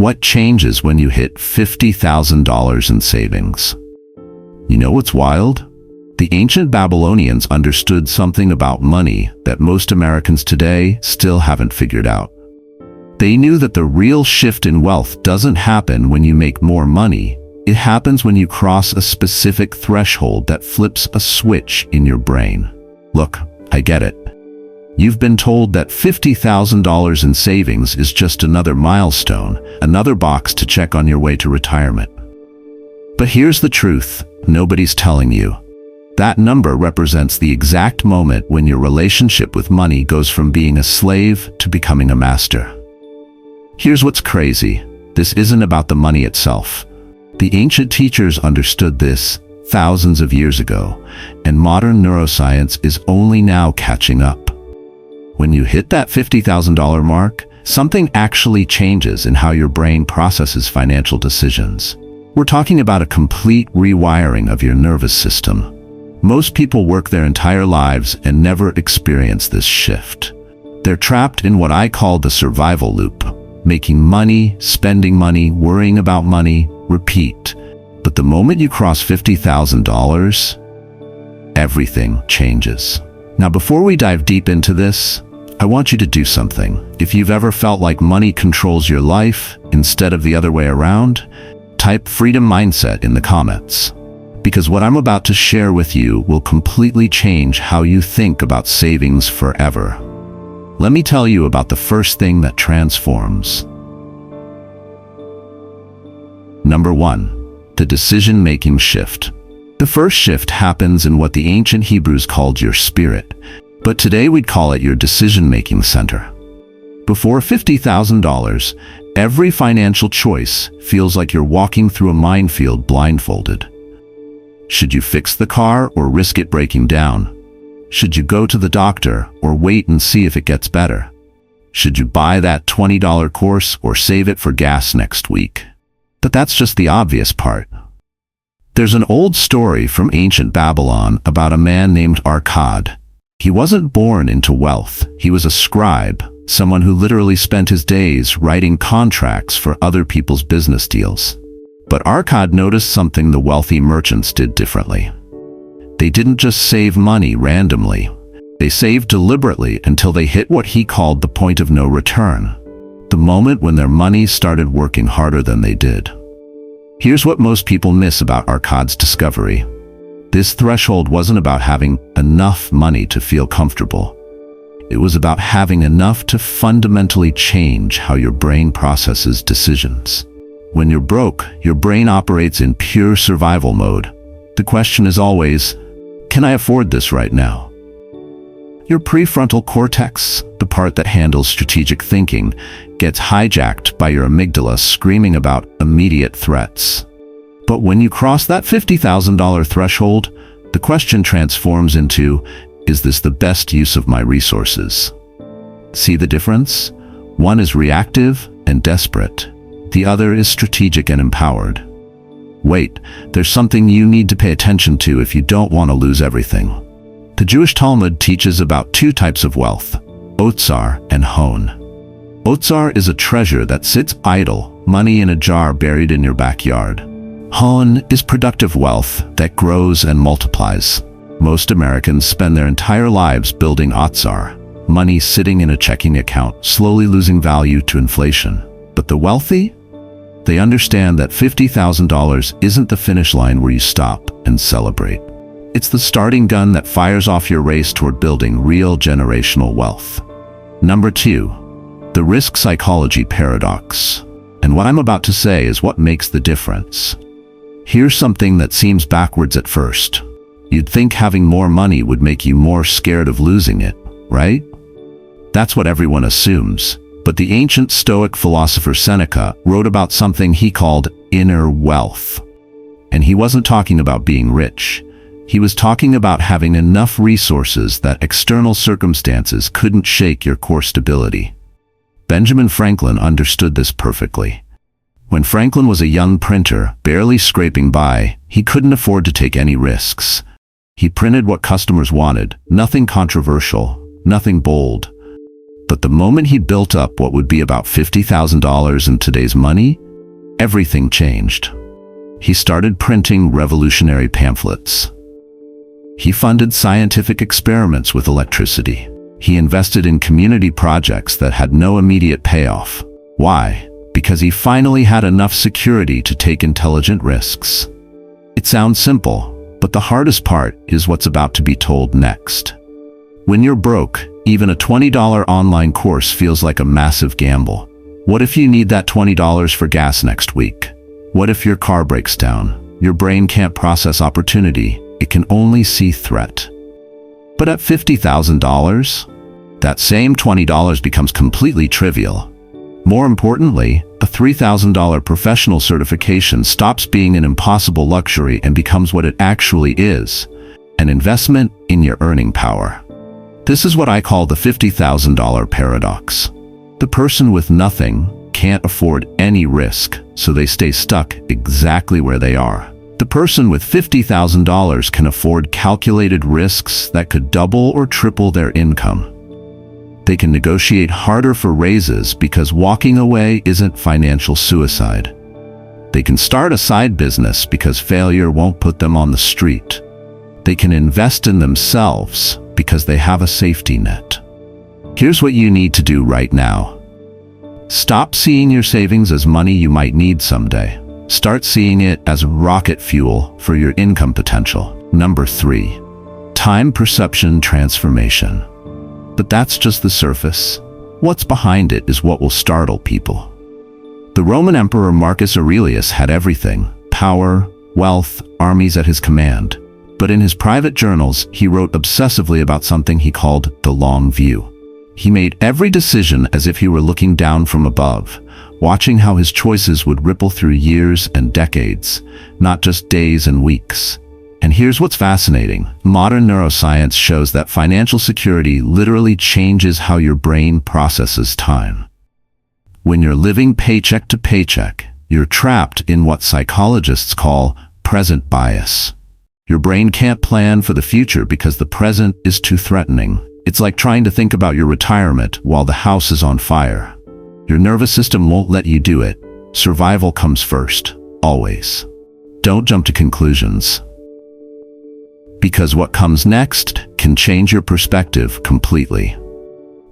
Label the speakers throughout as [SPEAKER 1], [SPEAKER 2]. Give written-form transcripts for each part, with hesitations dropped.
[SPEAKER 1] What changes when you hit $50,000 in savings? You know what's wild? The ancient Babylonians understood something about money that most Americans today still haven't figured out. They knew that the real shift in wealth doesn't happen when you make more money. It happens when you cross a specific threshold that flips a switch in your brain. Look, I get it. You've been told that $50,000 in savings is just another milestone, another box to check on your way to retirement. But here's the truth, nobody's telling you. That number represents the exact moment when your relationship with money goes from being a slave to becoming a master. Here's what's crazy. This isn't about the money itself. The ancient teachers understood this thousands of years ago, and modern neuroscience is only now catching up. When you hit that $50,000 mark, something actually changes in how your brain processes financial decisions. We're talking about a complete rewiring of your nervous system. Most people work their entire lives and never experience this shift. They're trapped in what I call the survival loop, making money, spending money, worrying about money, repeat. But the moment you cross $50,000, everything changes. Now, before we dive deep into this, I want you to do something. If you've ever felt like money controls your life instead of the other way around, type freedom mindset in the comments. Because what I'm about to share with you will completely change how you think about savings forever. Let me tell you about the first thing that transforms. Number 1, the decision-making shift. The first shift happens in what the ancient Hebrews called your spirit, but today we'd call it your decision-making center. Before $50,000, every financial choice feels like you're walking through a minefield blindfolded. Should you fix the car or risk it breaking down? Should you go to the doctor or wait and see if it gets better? Should you buy that $20 course or save it for gas next week? But that's just the obvious part. There's an old story from ancient Babylon about a man named Arcad. He wasn't born into wealth. He was a scribe, someone who literally spent his days writing contracts for other people's business deals. But Arcad noticed something the wealthy merchants did differently. They didn't just save money randomly. They saved deliberately until they hit what he called the point of no return, the moment when their money started working harder than they did. Here's what most people miss about Arcad's discovery. This threshold wasn't about having enough money to feel comfortable. It was about having enough to fundamentally change how your brain processes decisions. When you're broke, your brain operates in pure survival mode. The question is always, can I afford this right now? Your prefrontal cortex, the part that handles strategic thinking, gets hijacked by your amygdala screaming about immediate threats. But when you cross that $50,000 threshold, the question transforms into, is this the best use of my resources? See the difference? One is reactive and desperate. The other is strategic and empowered. Wait, there's something you need to pay attention to if you don't want to lose everything. The Jewish Talmud teaches about two types of wealth, otsar and hon. Otsar is a treasure that sits idle, money in a jar buried in your backyard. Hon is productive wealth that grows and multiplies. Most Americans spend their entire lives building otsar, money sitting in a checking account, slowly losing value to inflation. But the wealthy? They understand that $50,000 isn't the finish line where you stop and celebrate. It's the starting gun that fires off your race toward building real generational wealth. Number 2, the risk psychology paradox. And what I'm about to say is what makes the difference. Here's something that seems backwards at first. You'd think having more money would make you more scared of losing it, right? That's what everyone assumes. But the ancient Stoic philosopher Seneca wrote about something he called inner wealth. And he wasn't talking about being rich. He was talking about having enough resources that external circumstances couldn't shake your core stability. Benjamin Franklin understood this perfectly. When Franklin was a young printer, barely scraping by, he couldn't afford to take any risks. He printed what customers wanted, nothing controversial, nothing bold. But the moment he built up what would be about $50,000 in today's money, everything changed. He started printing revolutionary pamphlets. He funded scientific experiments with electricity. He invested in community projects that had no immediate payoff. Why? Because he finally had enough security to take intelligent risks. It sounds simple, but the hardest part is what's about to be told next. When you're broke, even a $20 online course feels like a massive gamble. What if you need that $20 for gas next week? What if your car breaks down? Your brain can't process opportunity. It can only see threat. But at $50,000, that same $20 becomes completely trivial. More importantly, a $3,000 professional certification stops being an impossible luxury and becomes what it actually is, an investment in your earning power. This is what I call the $50,000 paradox. The person with nothing can't afford any risk, so they stay stuck exactly where they are. The person with $50,000 can afford calculated risks that could double or triple their income. They can negotiate harder for raises because walking away isn't financial suicide. They can start a side business because failure won't put them on the street. They can invest in themselves because they have a safety net. Here's what you need to do right now. Stop seeing your savings as money you might need someday. Start seeing it as rocket fuel for your income potential. Number 3, time perception transformation. But that's just the surface. What's behind it is what will startle people. The Roman Emperor Marcus Aurelius had everything: power, wealth, armies at his command. But in his private journals, he wrote obsessively about something he called the long view. He made every decision as if he were looking down from above, watching how his choices would ripple through years and decades, not just days and weeks. And here's what's fascinating. Modern neuroscience shows that financial security literally changes how your brain processes time. When you're living paycheck to paycheck, you're trapped in what psychologists call present bias. Your brain can't plan for the future because the present is too threatening. It's like trying to think about your retirement while the house is on fire. Your nervous system won't let you do it. Survival comes first, always. Don't jump to conclusions, because what comes next can change your perspective completely.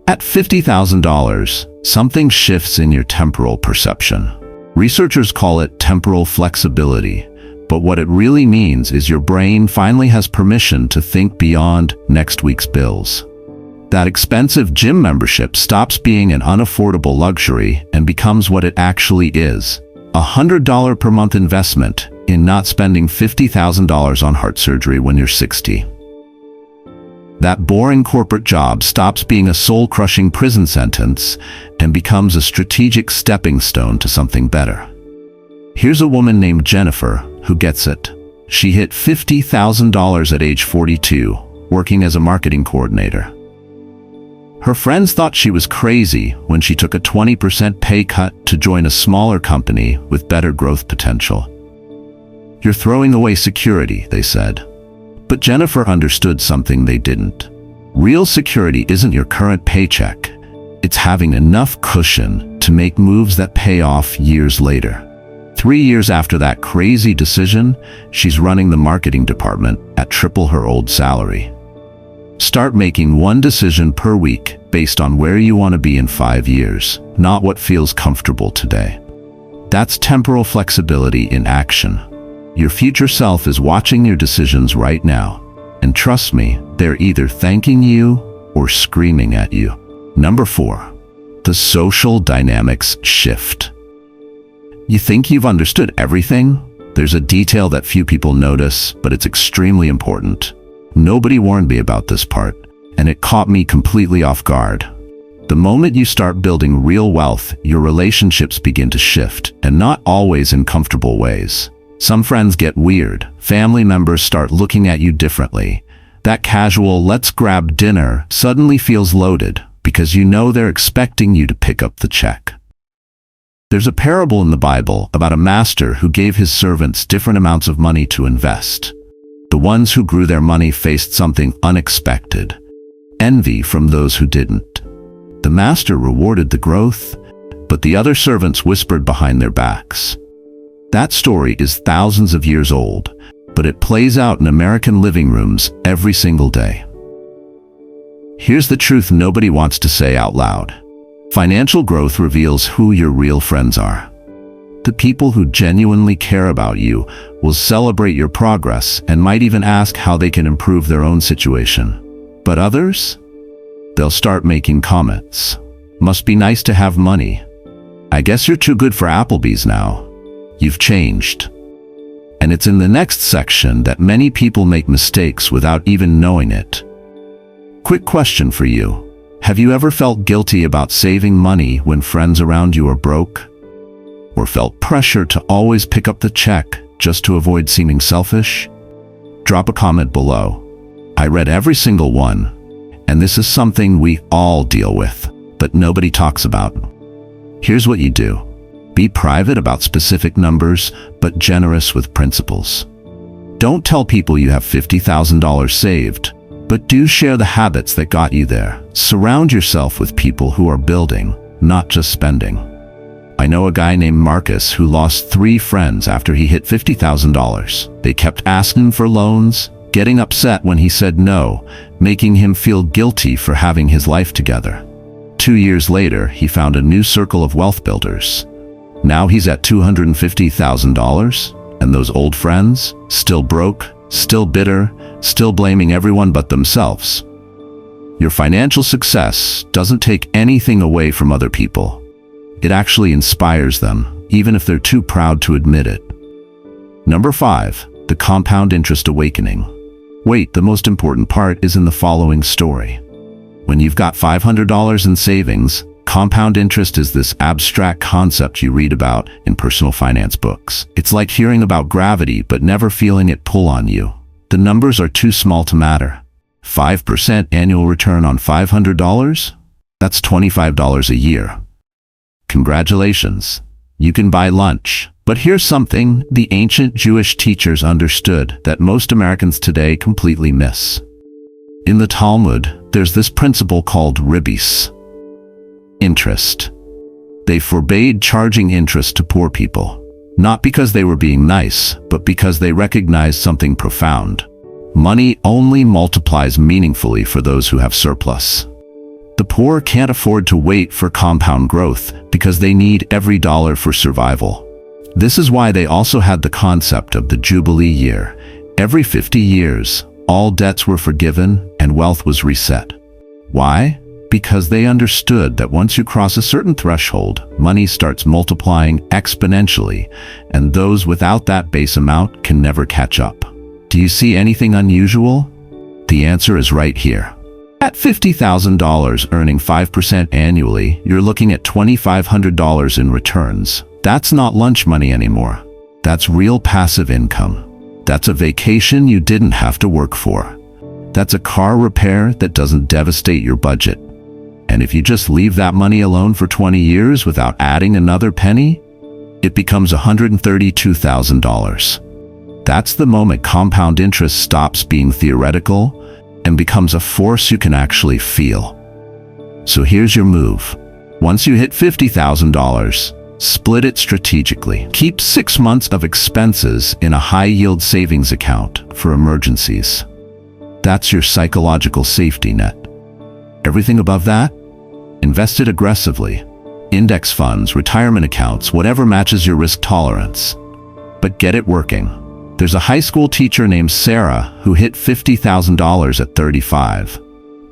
[SPEAKER 1] At $50,000, something shifts in your temporal perception. Researchers call it temporal flexibility, but what it really means is your brain finally has permission to think beyond next week's bills. That expensive gym membership stops being an unaffordable luxury and becomes what it actually is: a $100 per month investment in not spending $50,000 on heart surgery when you're 60. That boring corporate job stops being a soul-crushing prison sentence and becomes a strategic stepping stone to something better. Here's a woman named Jennifer who gets it. She hit $50,000 at age 42, working as a marketing coordinator. Her friends thought she was crazy when she took a 20% pay cut to join a smaller company with better growth potential. "You're throwing away security," they said. But Jennifer understood something they didn't. Real security isn't your current paycheck. It's having enough cushion to make moves that pay off years later. 3 years after that crazy decision, she's running the marketing department at triple her old salary. Start making one decision per week based on where you want to be in 5 years, not what feels comfortable today. That's temporal flexibility in action. Your future self is watching your decisions right now. And trust me, they're either thanking you or screaming at you. Number 4, the social dynamics shift. You think you've understood everything? There's a detail that few people notice, but it's extremely important. Nobody warned me about this part, and it caught me completely off guard. The moment you start building real wealth, your relationships begin to shift, and not always in comfortable ways. Some friends get weird. Family members start looking at you differently. That casual "let's grab dinner" suddenly feels loaded because you know they're expecting you to pick up the check. There's a parable in the Bible about a master who gave his servants different amounts of money to invest. The ones who grew their money faced something unexpected: envy from those who didn't. The master rewarded the growth, but the other servants whispered behind their backs. That story is thousands of years old, but it plays out in American living rooms every single day. Here's the truth nobody wants to say out loud. Financial growth reveals who your real friends are. The people who genuinely care about you will celebrate your progress and might even ask how they can improve their own situation. But others? They'll start making comments. Must be nice to have money. I guess you're too good for Applebee's now. You've changed. And it's in the next section that many people make mistakes without even knowing it. Quick question for you. Have you ever felt guilty about saving money when friends around you are broke? Or felt pressure to always pick up the check just to avoid seeming selfish? Drop a comment below. I read every single one, and this is something we all deal with, but nobody talks about. Here's what you do. Be private about specific numbers, but generous with principles. Don't tell people you have $50,000 saved, but do share the habits that got you there. Surround yourself with people who are building, not just spending. I know a guy named Marcus who lost 3 friends after he hit $50,000. They kept asking for loans, getting upset when he said no, making him feel guilty for having his life together. 2 years later, he found a new circle of wealth builders. Now he's at $250,000, and those old friends, still broke, still bitter, still blaming everyone but themselves. Your financial success doesn't take anything away from other people. It actually inspires them, even if they're too proud to admit it. Number 5, the compound interest awakening. Wait, the most important part is in the following story. When you've got $500 in savings, compound interest is this abstract concept you read about in personal finance books. It's like hearing about gravity but never feeling it pull on you. The numbers are too small to matter. 5% annual return on $500? That's $25 a year. Congratulations. You can buy lunch. But here's something the ancient Jewish teachers understood that most Americans today completely miss. In the Talmud, there's this principle called ribis, interest. They forbade charging interest to poor people, not because they were being nice, but because they recognized something profound. Money only multiplies meaningfully for those who have surplus. The poor can't afford to wait for compound growth because they need every dollar for survival. This is why they also had the concept of the Jubilee year. Every 50 years, all debts were forgiven and wealth was reset. Why? Because they understood that once you cross a certain threshold, money starts multiplying exponentially, and those without that base amount can never catch up. Do you see anything unusual? The answer is right here. At $50,000 earning 5% annually, you're looking at $2,500 in returns. That's not lunch money anymore. That's real passive income. That's a vacation you didn't have to work for. That's a car repair that doesn't devastate your budget. And if you just leave that money alone for 20 years without adding another penny, it becomes $132,000. That's the moment compound interest stops being theoretical and becomes a force you can actually feel. So here's your move. Once you hit $50,000, split it strategically. Keep 6 months of expenses in a high-yield savings account for emergencies. That's your psychological safety net. Everything above that? Invest it aggressively. Index funds, retirement accounts, whatever matches your risk tolerance. But get it working. There's a high school teacher named Sarah who hit $50,000 at 35.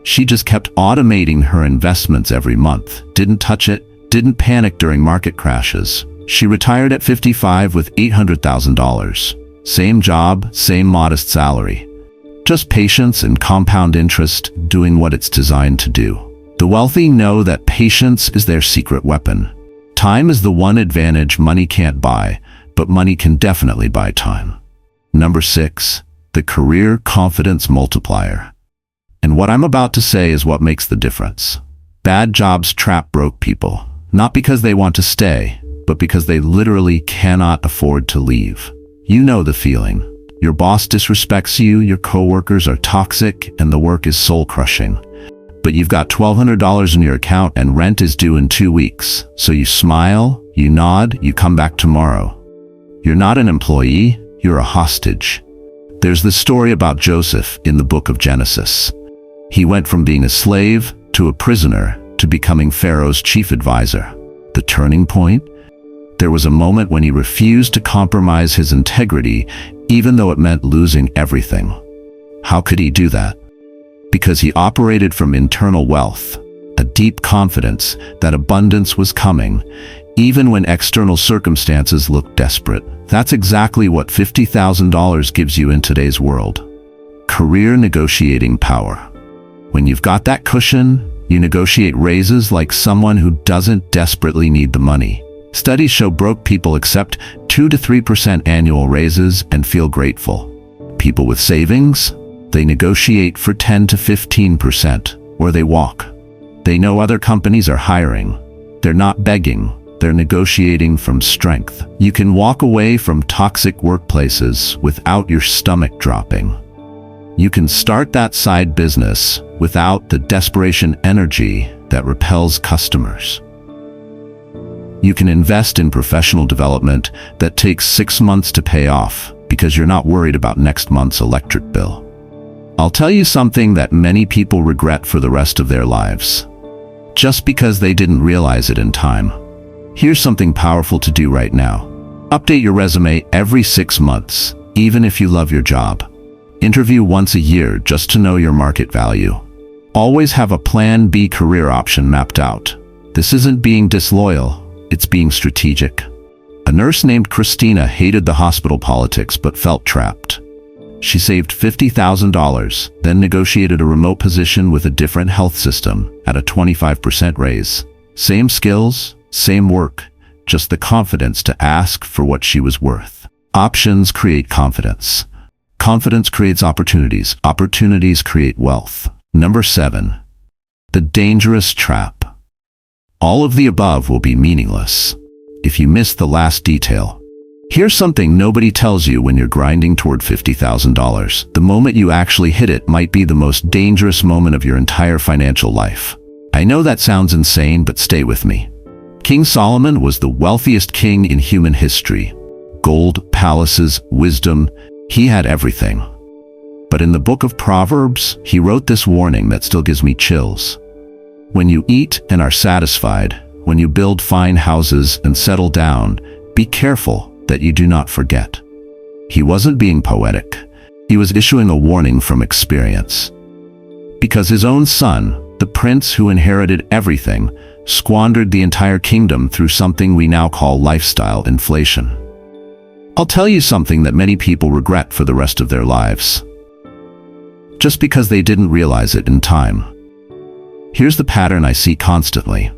[SPEAKER 1] She just kept automating her investments every month, didn't touch it, didn't panic during market crashes. She retired at 55 with $800,000. Same job, same modest salary. Just patience and compound interest doing what it's designed to do. The wealthy know that patience is their secret weapon. Time is the one advantage money can't buy, but money can definitely buy time. Number 6, the career confidence multiplier. And what I'm about to say is what makes the difference. Bad jobs trap broke people, not because they want to stay, but because they literally cannot afford to leave. You know the feeling. Your boss disrespects you, your coworkers are toxic, and the work is soul-crushing. But you've got $1,200 in your account and rent is due in 2 weeks. So you smile, you nod, you come back tomorrow. You're not an employee, you're a hostage. There's this story about Joseph in the book of Genesis. He went from being a slave to a prisoner to becoming Pharaoh's chief advisor. The turning point? There was a moment when he refused to compromise his integrity, even though it meant losing everything. How could he do that? Because he operated from internal wealth, a deep confidence that abundance was coming, even when external circumstances looked desperate. That's exactly what $50,000 gives you in today's world. Career negotiating power. When you've got that cushion, you negotiate raises like someone who doesn't desperately need the money. Studies show broke people accept 2 to 3% annual raises and feel grateful. People with savings, they negotiate for 10 to 15%, or they walk. They know other companies are hiring. They're not begging, they're negotiating from strength. You can walk away from toxic workplaces without your stomach dropping. You can start that side business without the desperation energy that repels customers. You can invest in professional development that takes 6 months to pay off because you're not worried about next month's electric bill. I'll tell you something that many people regret for the rest of their lives, just because they didn't realize it in time. Here's something powerful to do right now. Update your resume every 6 months, even if you love your job. Interview once a year just to know your market value. Always have a Plan B career option mapped out. This isn't being disloyal, it's being strategic. A nurse named Christina hated the hospital politics but felt trapped. She saved $50,000, then negotiated a remote position with a different health system at a 25% raise. Same skills, same work, just the confidence to ask for what she was worth. Options create confidence. Confidence creates opportunities. Opportunities create wealth. Number 7. The dangerous trap. All of the above will be meaningless if you miss the last detail. Here's something nobody tells you when you're grinding toward $50,000. The moment you actually hit it might be the most dangerous moment of your entire financial life. I know that sounds insane, but stay with me. King Solomon was the wealthiest king in human history. Gold, palaces, wisdom, he had everything. But in the book of Proverbs, he wrote this warning that still gives me chills. When you eat and are satisfied, when you build fine houses and settle down, be careful that you do not forget. He wasn't being poetic. He was issuing a warning from experience. Because his own son, the prince who inherited everything, squandered the entire kingdom through something we now call lifestyle inflation. I'll tell you something that many people regret for the rest of their lives, just because they didn't realize it in time. Here's the pattern I see constantly.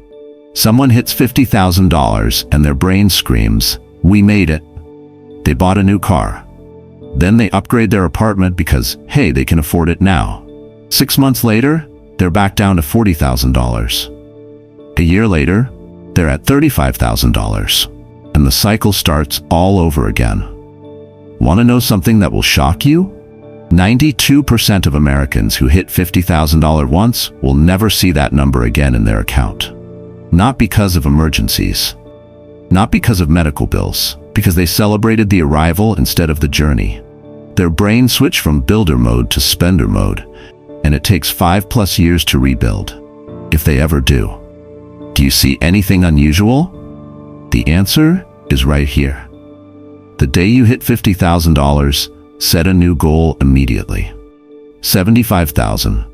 [SPEAKER 1] Someone hits $50,000 and their brain screams, "We made it." They bought a new car. Then they upgrade their apartment because, hey, they can afford it now. 6 months later, they're back down to $40,000. A year later, they're at $35,000. And the cycle starts all over again. Want to know something that will shock you? 92% of Americans who hit $50,000 once will never see that number again in their account. Not because of emergencies. Not because of medical bills. Because they celebrated the arrival instead of the journey. Their brain switched from builder mode to spender mode, and it takes 5+ years to rebuild, if they ever do. Do you see anything unusual? The answer is right here. The day you hit $50,000, set a new goal immediately. 75,000,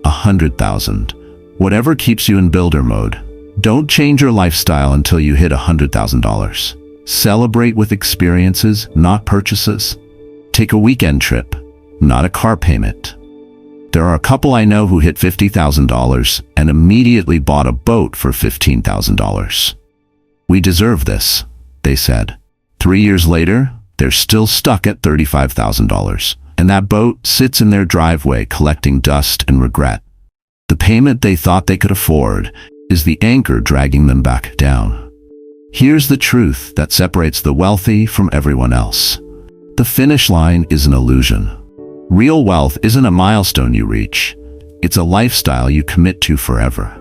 [SPEAKER 1] 100,000, whatever keeps you in builder mode. Don't change your lifestyle until you hit $100,000. Celebrate with experiences, not purchases. Take a weekend trip, not a car payment. There are a couple I know who hit $50,000 and immediately bought a boat for $15,000. We deserve this, they said. 3 years later, they're still stuck at $35,000, and that boat sits in their driveway collecting dust and regret. The payment they thought they could afford is the anchor dragging them back down. Here's the truth that separates the wealthy from everyone else. The finish line is an illusion. Real wealth isn't a milestone you reach. It's a lifestyle you commit to forever.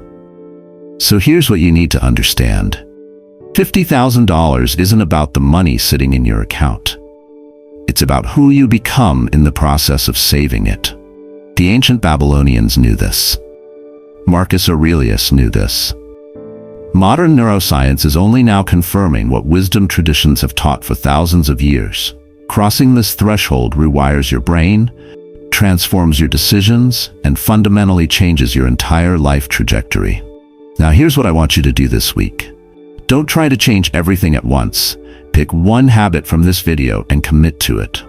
[SPEAKER 1] So here's what you need to understand. $50,000 isn't about the money sitting in your account. It's about who you become in the process of saving it. The ancient Babylonians knew this. Marcus Aurelius knew this. Modern neuroscience is only now confirming what wisdom traditions have taught for thousands of years. Crossing this threshold rewires your brain, transforms your decisions, and fundamentally changes your entire life trajectory. Now here's what I want you to do this week. Don't try to change everything at once. Pick one habit from this video and commit to it.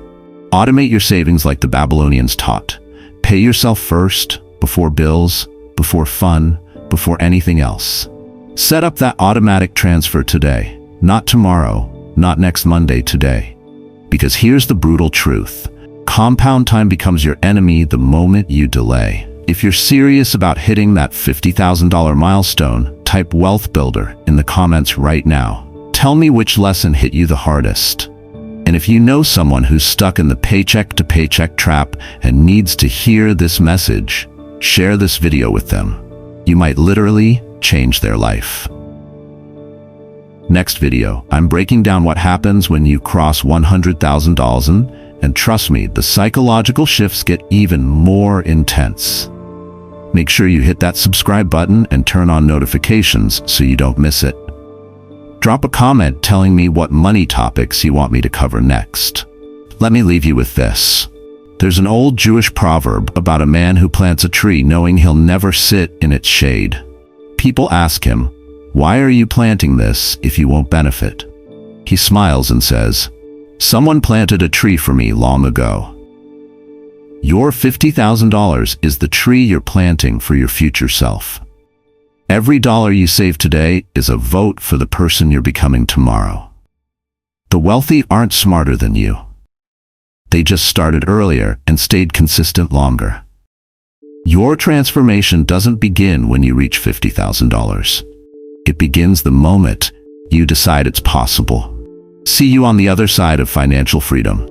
[SPEAKER 1] Automate your savings like the Babylonians taught. Pay yourself first, before bills, before fun, before anything else. Set up that automatic transfer today, not tomorrow, not next Monday, today. Because here's the brutal truth. Compound time becomes your enemy the moment you delay. If you're serious about hitting that $50,000 milestone, type wealth builder in the comments right now. Tell me which lesson hit you the hardest. And if you know someone who's stuck in the paycheck to paycheck trap and needs to hear this message, share this video with them. You might literally change their life. Next video, I'm breaking down what happens when you cross $100,000, and trust me, the psychological shifts get even more intense. Make sure you hit that subscribe button and turn on notifications so you don't miss it. Drop a comment telling me what money topics you want me to cover next. Let me leave you with this. There's an old Jewish proverb about a man who plants a tree knowing he'll never sit in its shade. People ask him, "Why are you planting this if you won't benefit?" He smiles and says, "Someone planted a tree for me long ago." Your $50,000 is the tree you're planting for your future self. Every dollar you save today is a vote for the person you're becoming tomorrow. The wealthy aren't smarter than you. They just started earlier and stayed consistent longer. Your transformation doesn't begin when you reach $50,000. It begins the moment you decide it's possible. See you on the other side of financial freedom.